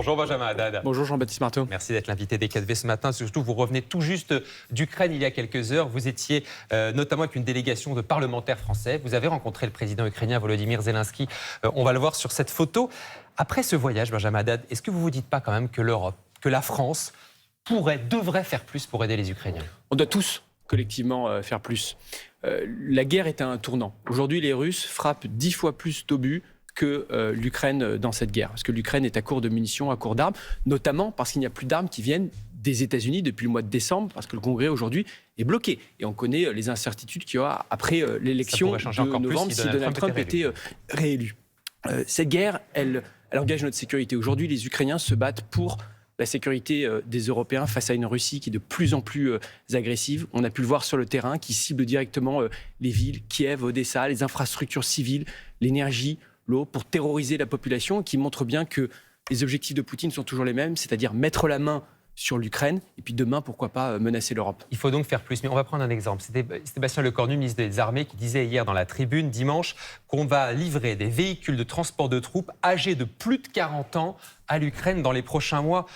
Bonjour Benjamin Haddad. Bonjour Jean-Baptiste Marteau. Merci d'être l'invité des 4V ce matin. Surtout, vous revenez tout juste d'Ukraine il y a quelques heures. Vous étiez notamment avec une délégation de parlementaires français. Vous avez rencontré le président ukrainien Volodymyr Zelensky. On va le voir sur cette photo. Après ce voyage, Benjamin Haddad, est-ce que vous ne vous dites pas quand même que l'Europe, que la France devrait faire plus pour aider les Ukrainiens? On doit tous collectivement faire plus. La guerre est à un tournant. Aujourd'hui, les Russes frappent 10 fois plus d'obus que l'Ukraine dans cette guerre. Parce que l'Ukraine est à court de munitions, à court d'armes, notamment parce qu'il n'y a plus d'armes qui viennent des États-Unis depuis le mois de décembre, parce que le Congrès aujourd'hui est bloqué. Et on connaît les incertitudes qu'il y aura après l'élection de novembre si Donald Trump était réélu. Cette guerre, elle engage notre sécurité. Aujourd'hui, les Ukrainiens se battent pour la sécurité des Européens face à une Russie qui est de plus en plus agressive. On a pu le voir sur le terrain, qui cible directement les villes, Kiev, Odessa, les infrastructures civiles, l'énergie, l'eau, pour terroriser la population, qui montre bien que les objectifs de Poutine sont toujours les mêmes, c'est-à-dire mettre la main sur l'Ukraine, et puis demain, pourquoi pas, menacer l'Europe. Il faut donc faire plus, mais on va prendre un exemple. C'était Sébastien Lecornu, ministre des Armées, qui disait hier dans la Tribune, dimanche, qu'on va livrer des véhicules de transport de troupes âgés de plus de 40 ans à l'Ukraine dans les prochains mois.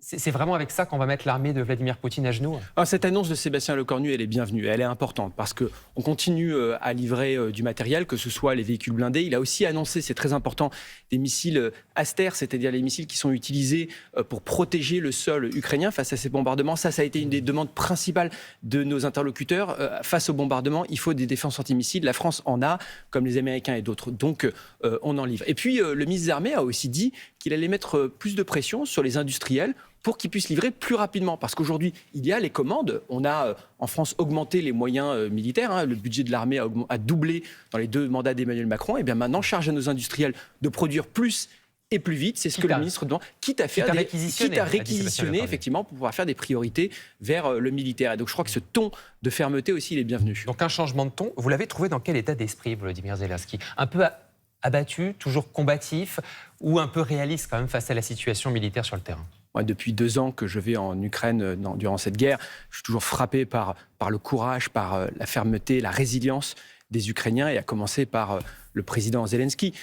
C'est vraiment avec ça qu'on va mettre l'armée de Vladimir Poutine à genoux? Alors, cette annonce de Sébastien Lecornu, elle est bienvenue, elle est importante, parce qu'on continue à livrer du matériel, que ce soit les véhicules blindés. Il a aussi annoncé, c'est très important, des missiles Aster, c'est-à-dire les missiles qui sont utilisés pour protéger le sol ukrainien face à ces bombardements. Ça a été une des demandes principales de nos interlocuteurs. Face aux bombardements, il faut des défenses antimissiles. La France en a, comme les Américains et d'autres. Donc, on en livre. Et puis, le ministre des Armées a aussi dit qu'il allait mettre plus de pression sur les industriels pour qu'ils puissent livrer plus rapidement. Parce qu'aujourd'hui, il y a les commandes. On a en France augmenté les moyens militaires. Le budget de l'armée a doublé dans les 2 mandats d'Emmanuel Macron. Et bien maintenant, charge à nos industriels de produire plus et plus vite. C'est ce que le ministre demande. Quitte à réquisitionner, effectivement, pour pouvoir faire des priorités vers le militaire. Et donc je crois que ce ton de fermeté aussi, il est bienvenu. Donc un changement de ton. Vous l'avez trouvé dans quel état d'esprit, Volodymyr Zelensky? Un peu abattu, toujours combatif, ou un peu réaliste quand même face à la situation militaire sur le terrain? Moi, depuis 2 ans que je vais en Ukraine durant cette guerre, je suis toujours frappé par le courage, par la fermeté, la résilience des Ukrainiens, et à commencer par le président Zelensky.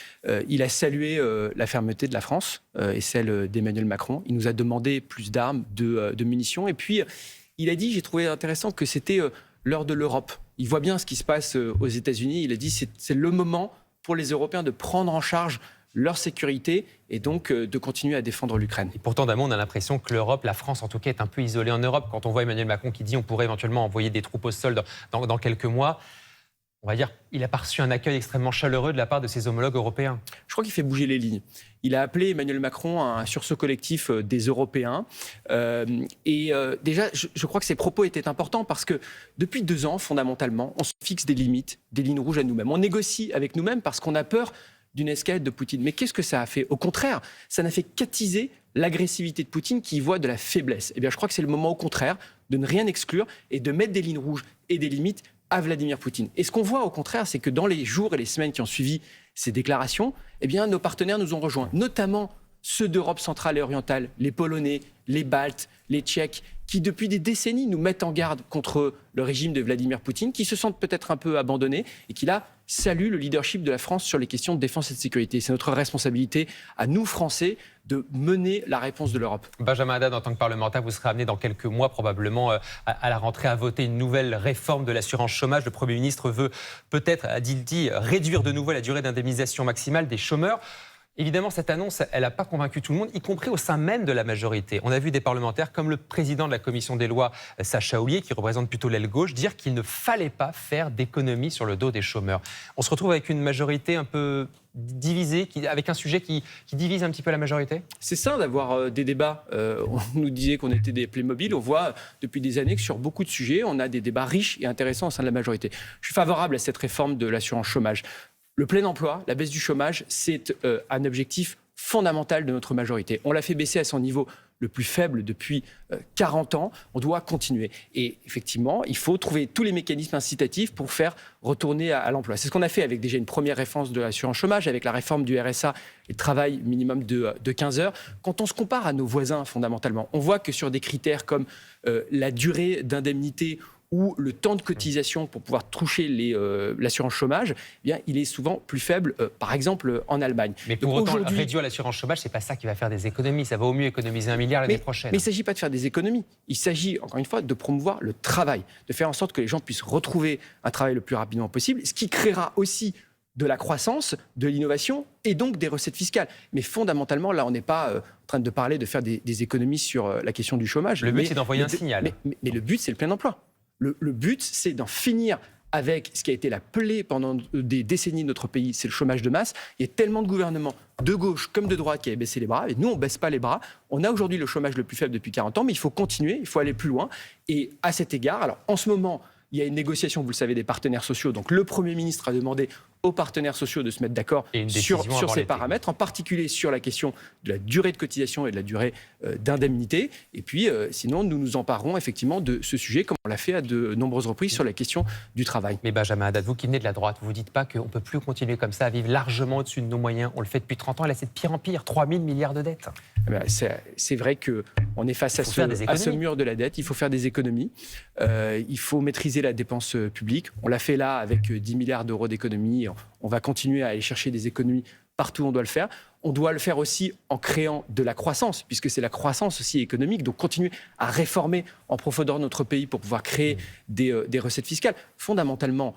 Il a salué la fermeté de la France et celle d'Emmanuel Macron. Il nous a demandé plus d'armes, de munitions. Et puis, il a dit, j'ai trouvé intéressant, que c'était l'heure de l'Europe. Il voit bien ce qui se passe aux États-Unis. Il a dit, c'est le moment pour les Européens de prendre en charge leur sécurité et donc de continuer à défendre l'Ukraine. Et pourtant, d'abord, on a l'impression que l'Europe, la France en tout cas, est un peu isolée en Europe. Quand on voit Emmanuel Macron qui dit on pourrait éventuellement envoyer des troupes au sol dans quelques mois, on va dire il a pas reçu un accueil extrêmement chaleureux de la part de ses homologues européens. Je crois qu'il fait bouger les lignes. Il a appelé Emmanuel Macron à un sursaut collectif des Européens. Déjà, je crois que ses propos étaient importants parce que depuis 2 ans, fondamentalement, on se fixe des limites, des lignes rouges à nous-mêmes. On négocie avec nous-mêmes parce qu'on a peur d'une escalade de Poutine. Mais qu'est-ce que ça a fait? Au contraire, ça n'a fait qu'attiser l'agressivité de Poutine qui y voit de la faiblesse. Eh bien, je crois que c'est le moment, au contraire, de ne rien exclure et de mettre des lignes rouges et des limites à Vladimir Poutine. Et ce qu'on voit, au contraire, c'est que dans les jours et les semaines qui ont suivi ces déclarations, eh bien, nos partenaires nous ont rejoints, notamment ceux d'Europe centrale et orientale, les Polonais, les Baltes, les Tchèques, qui depuis des décennies nous mettent en garde contre le régime de Vladimir Poutine, qui se sentent peut-être un peu abandonnés et qui là saluent le leadership de la France sur les questions de défense et de sécurité. C'est notre responsabilité à nous, Français, de mener la réponse de l'Europe. Benjamin Haddad, en tant que parlementaire, vous serez amené dans quelques mois probablement à la rentrée à voter une nouvelle réforme de l'assurance chômage. Le Premier ministre veut peut-être, a-t-il dit, réduire de nouveau la durée d'indemnisation maximale des chômeurs. Évidemment, cette annonce, elle n'a pas convaincu tout le monde, y compris au sein même de la majorité. On a vu des parlementaires comme le président de la commission des lois, Sacha Houlié, qui représente plutôt l'aile gauche, dire qu'il ne fallait pas faire d'économies sur le dos des chômeurs. On se retrouve avec une majorité un peu divisée, avec un sujet qui divise un petit peu la majorité? C'est ça d'avoir des débats. On nous disait qu'on était des Playmobil. On voit depuis des années que sur beaucoup de sujets, on a des débats riches et intéressants au sein de la majorité. Je suis favorable à cette réforme de l'assurance chômage. Le plein emploi, la baisse du chômage, c'est un objectif fondamental de notre majorité. On l'a fait baisser à son niveau le plus faible depuis 40 ans. On doit continuer. Et effectivement, il faut trouver tous les mécanismes incitatifs pour faire retourner à l'emploi. C'est ce qu'on a fait avec déjà une première réforme de l'assurance chômage, avec la réforme du RSA et le travail minimum de 15 heures. Quand on se compare à nos voisins, fondamentalement, on voit que sur des critères comme la durée d'indemnité où le temps de cotisation pour pouvoir toucher l'assurance chômage, eh bien, il est souvent plus faible, par exemple en Allemagne. Mais pour autant, réduire l'assurance chômage, c'est pas ça qui va faire des économies. Ça va au mieux économiser 1 milliard l'année prochaine. Mais il ne s'agit pas de faire des économies. Il s'agit, encore une fois, de promouvoir le travail, de faire en sorte que les gens puissent retrouver un travail le plus rapidement possible, ce qui créera aussi de la croissance, de l'innovation et donc des recettes fiscales. Mais fondamentalement, là, on n'est pas en train de parler de faire des économies sur la question du chômage. Le but, c'est d'envoyer un signal. Mais le but, c'est le plein emploi. Le but, c'est d'en finir avec ce qui a été la plaie pendant des décennies de notre pays, c'est le chômage de masse. Il y a tellement de gouvernements, de gauche comme de droite, qui avaient baissé les bras. Et nous, on ne baisse pas les bras. On a aujourd'hui le chômage le plus faible depuis 40 ans, mais il faut continuer, il faut aller plus loin. Et à cet égard, alors en ce moment, il y a une négociation, vous le savez, des partenaires sociaux. Donc le Premier ministre a demandé aux partenaires sociaux de se mettre d'accord sur ces paramètres, en particulier sur la question de la durée de cotisation et de la durée d'indemnité. Et puis, sinon, nous nous emparerons effectivement de ce sujet, comme on l'a fait à de nombreuses reprises sur la question du travail. Mais Benjamin Haddad, vous qui venez de la droite, vous ne dites pas qu'on ne peut plus continuer comme ça, à vivre largement au-dessus de nos moyens. On le fait depuis 30 ans, et là, c'est de pire en pire. 3 000 milliards de dettes. C'est vrai qu'on est face à ce mur de la dette. Il faut faire des économies. Il faut maîtriser la dépense publique. On l'a fait là avec 10 milliards d'euros d'économies. On va continuer à aller chercher des économies partout où on doit le faire. On doit le faire aussi en créant de la croissance, puisque c'est la croissance aussi économique. Donc continuer à réformer en profondeur notre pays pour pouvoir créer des recettes fiscales. Fondamentalement,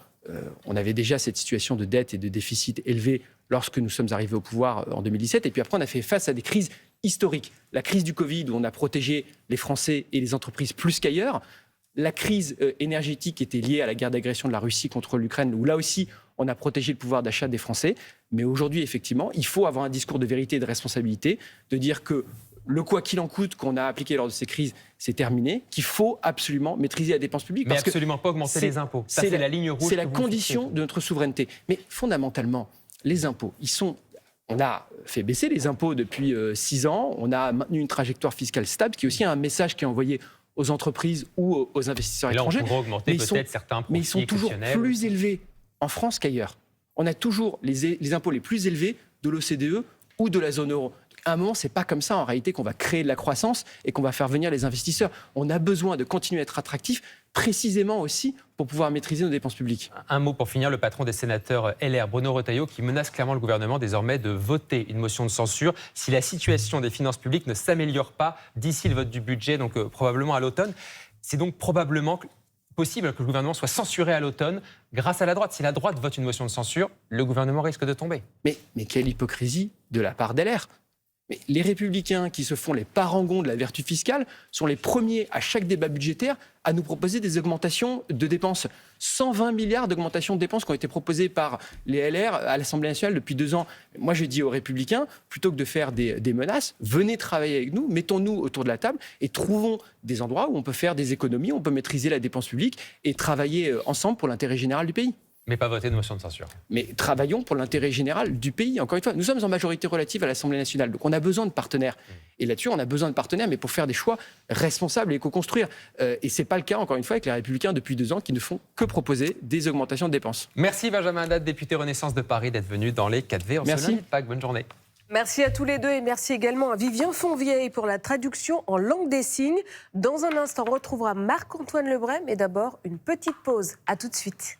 on avait déjà cette situation de dette et de déficit élevé lorsque nous sommes arrivés au pouvoir en 2017. Et puis après, on a fait face à des crises historiques. La crise du Covid, où on a protégé les Français et les entreprises plus qu'ailleurs. La crise énergétique était liée à la guerre d'agression de la Russie contre l'Ukraine, où là aussi, on a protégé le pouvoir d'achat des Français. Mais aujourd'hui, effectivement, il faut avoir un discours de vérité et de responsabilité, de dire que le quoi qu'il en coûte qu'on a appliqué lors de ces crises, c'est terminé, qu'il faut absolument maîtriser la dépense publique. Mais absolument pas augmenter les impôts. Ça, c'est la ligne rouge. C'est la condition de notre souveraineté. Mais fondamentalement, les impôts, on a fait baisser les impôts depuis 6 ans, on a maintenu une trajectoire fiscale stable, qui est aussi un message qui est envoyé aux entreprises ou aux investisseurs étrangers. On pourrait augmenter peut-être certains profits. Mais ils sont toujours plus élevés en France qu'ailleurs. On a toujours les impôts les plus élevés de l'OCDE ou de la zone euro. À un moment, ce n'est pas comme ça en réalité qu'on va créer de la croissance et qu'on va faire venir les investisseurs. On a besoin de continuer à être attractif, précisément aussi pour pouvoir maîtriser nos dépenses publiques. Un mot pour finir, le patron des sénateurs LR, Bruno Retailleau, qui menace clairement le gouvernement désormais de voter une motion de censure si la situation des finances publiques ne s'améliore pas d'ici le vote du budget, donc probablement à l'automne. C'est donc probablement possible que le gouvernement soit censuré à l'automne grâce à la droite. Si la droite vote une motion de censure, le gouvernement risque de tomber. Mais quelle hypocrisie de la part d'LR. Mais les Républicains, qui se font les parangons de la vertu fiscale, sont les premiers à chaque débat budgétaire à nous proposer des augmentations de dépenses. 120 milliards d'augmentations de dépenses qui ont été proposées par les LR à l'Assemblée nationale depuis 2 ans. Moi, je dis aux Républicains, plutôt que de faire des menaces, venez travailler avec nous, mettons-nous autour de la table et trouvons des endroits où on peut faire des économies, on peut maîtriser la dépense publique et travailler ensemble pour l'intérêt général du pays. Mais pas voter de motion de censure. Mais travaillons pour l'intérêt général du pays. Encore une fois, nous sommes en majorité relative à l'Assemblée nationale. Donc on a besoin de partenaires. Et là-dessus, on a besoin de partenaires, mais pour faire des choix responsables et co-construire. Et ce n'est pas le cas, encore une fois, avec les Républicains depuis 2 ans qui ne font que proposer des augmentations de dépenses. Merci Benjamin Haddad, député Renaissance de Paris, d'être venu dans les 4V en ce lundi de Pâques. Bonne journée. Merci à tous les deux et merci également à Vivien Fonvieille pour la traduction en langue des signes. Dans un instant, on retrouvera Marc-Antoine Lebrun, mais d'abord une petite pause. À tout de suite.